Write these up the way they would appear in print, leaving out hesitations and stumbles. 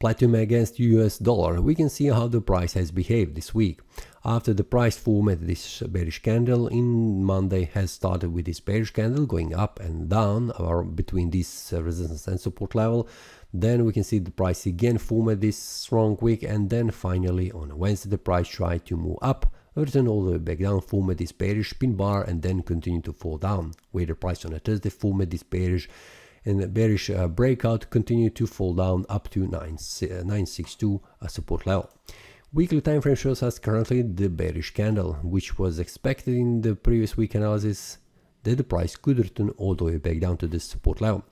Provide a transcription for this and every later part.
platinum against US dollar, we can see how the price has behaved this week. After the price formed this bearish candle in Monday has started with this bearish candle going up and down or between this resistance and support level. Then we can see the price again formed this strong wick, and then finally on Wednesday the price tried to move up, return all the way back down, formed this bearish pin bar, and then continue to fall down, where the price on a Thursday formed this bearish breakout, continued to fall down up to 962 support level. Weekly time frame shows us currently the bearish candle, which was expected in the previous week analysis that the price could return all the way back down to this support level.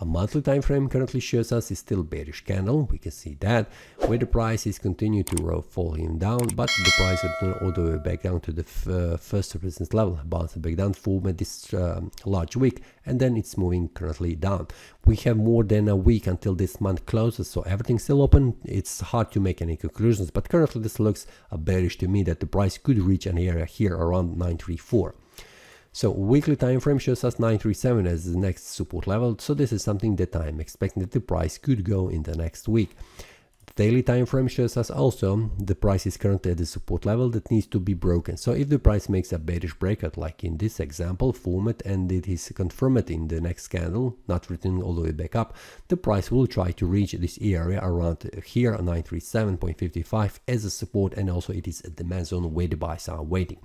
A monthly time frame currently shows us is still bearish candle. We can see that where the price is continuing to falling down, but the price return all the way back down to the first resistance level, bouncing back down, formed this large wick, and then it's moving currently down. We have more than a week until this month closes, so everything's still open. It's hard to make any conclusions, but currently this looks bearish to me that the price could reach an area here around 934. So weekly time frame shows us 937 as the next support level, so this is something that I'm expecting that the price could go in the next week. The daily time frame shows us also the price is currently at the support level that needs to be broken. So if the price makes a bearish breakout like in this example, formed, and it is confirmed in the next candle, not returning all the way back up, the price will try to reach this area around here 937.55 as a support, and also it is a demand zone where the buys are waiting.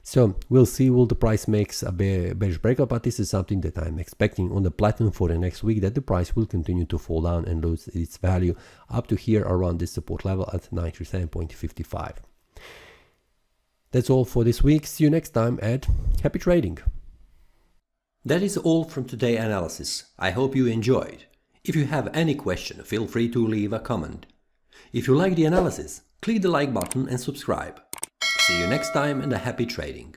So we'll see will the price makes a bearish breakout, but this is something that I'm expecting on the platinum for the next week, that the price will continue to fall down and lose its value up to here around this support level at 937.55. That's all for this week. See you next time, and happy trading. That is all from today's analysis. I hope you enjoyed. If you have any question, feel free to leave a comment. If you like the analysis, click the like button and subscribe. See you next time, and a happy trading.